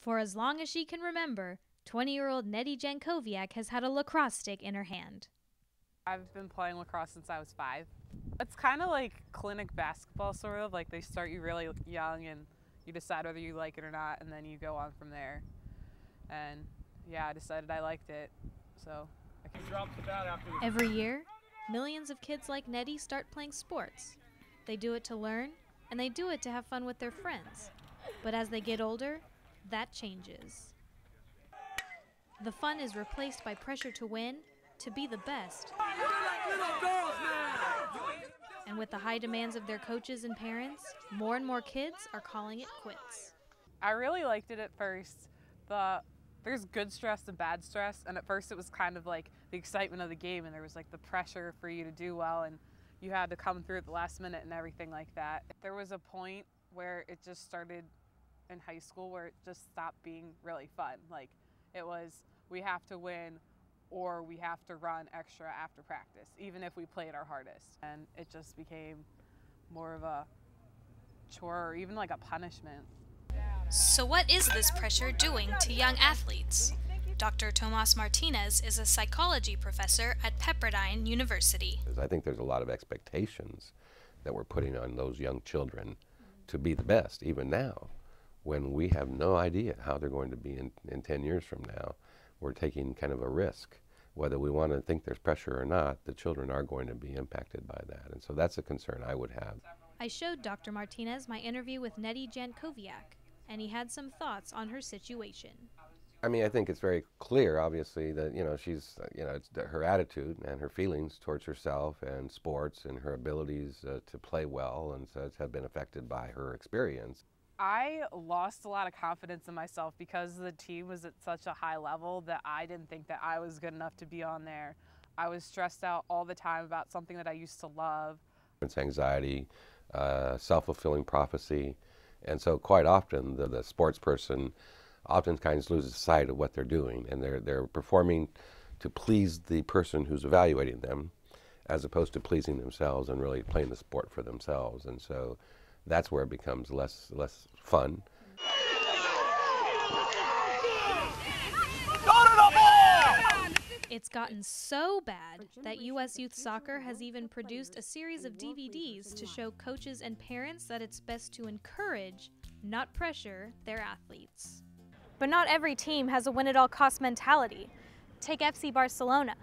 For as long as she can remember, 20-year-old Nettie Jankowiak has had a lacrosse stick in her hand. I've been playing lacrosse since I was 5. It's kind of like clinic basketball, sort of. Like they start you really young and you decide whether you like it or not, and then you go on from there. And yeah, I decided I liked it, so I can drop the bat after the... Every year, millions of kids like Nettie start playing sports. They do it to learn, and they do it to have fun with their friends. But as they get older, that changes. The fun is replaced by pressure to win, to be the best. And with the high demands of their coaches and parents, more and more kids are calling it quits. I really liked it at first. There's good stress and bad stress, and at first it was kind of like the excitement of the game, and there was like the pressure for you to do well, and you had to come through at the last minute and everything like that. There was a point where it just started in high school where it just stopped being really fun. Like it was, we have to win or we have to run extra after practice, even if we played our hardest. And it just became more of a chore or even like a punishment. So what is this pressure doing to young athletes? Dr. Tomas Martinez is a psychology professor at Pepperdine University. I think there's a lot of expectations that we're putting on those young children to be the best, even now, when we have no idea how they're going to be in 10 years from now. We're taking kind of a risk. Whether we want to think there's pressure or not, the children are going to be impacted by that. And so that's a concern I would have. I showed Dr. Martinez my interview with Nettie Jankowiak, and he had some thoughts on her situation. I mean, I think it's very clear, obviously, that, she's, it's her attitude and her feelings towards herself and sports and her abilities to play well and so have been affected by her experience. I lost a lot of confidence in myself because the team was at such a high level that I didn't think that I was good enough to be on there. I was stressed out all the time about something that I used to love. It's anxiety, self-fulfilling prophecy, and so quite often the sports person oftentimes loses sight of what they're doing, and they're performing to please the person who's evaluating them as opposed to pleasing themselves and really playing the sport for themselves. And so that's where it becomes less fun. It's gotten so bad that U.S. Youth Soccer has even produced a series of DVDs to show coaches and parents that it's best to encourage, not pressure, their athletes. But not every team has a win-at-all-cost mentality. Take FC Barcelona,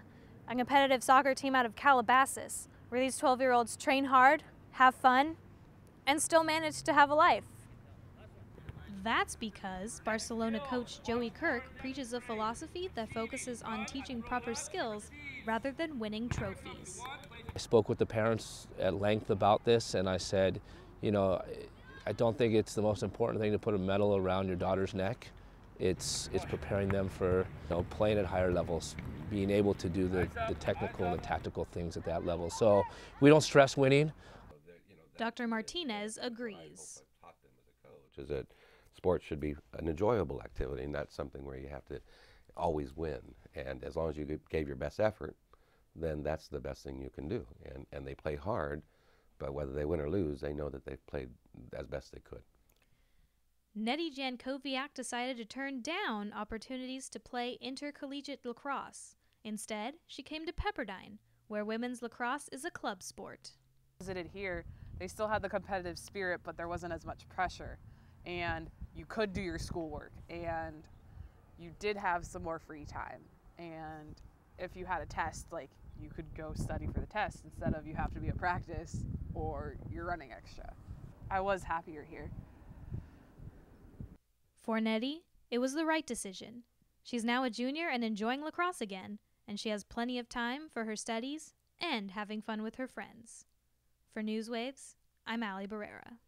a competitive soccer team out of Calabasas, where these 12-year-olds train hard, have fun, and still manage to have a life. That's because Barcelona coach Joey Kirk preaches a philosophy that focuses on teaching proper skills rather than winning trophies. I spoke with the parents at length about this, and I said, I don't think it's the most important thing to put a medal around your daughter's neck. It's preparing them for playing at higher levels, being able to do the technical and the tactical things at that level. So we don't stress winning. Dr. Martinez agrees. Is that sports should be an enjoyable activity, not something where you have to always win. And as long as you gave your best effort, then that's the best thing you can do. And they play hard, but whether they win or lose, they know that they've played as best they could. Nettie Jankowiak decided to turn down opportunities to play intercollegiate lacrosse. Instead, she came to Pepperdine, where women's lacrosse is a club sport. Visited here, they still had the competitive spirit, but there wasn't as much pressure. And you could do your schoolwork, and you did have some more free time. And if you had a test, you could go study for the test instead of you have to be at practice or you're running extra. I was happier here. For Nettie, it was the right decision. She's now a junior and enjoying lacrosse again, and she has plenty of time for her studies and having fun with her friends. For Newswaves, I'm Allie Barrera.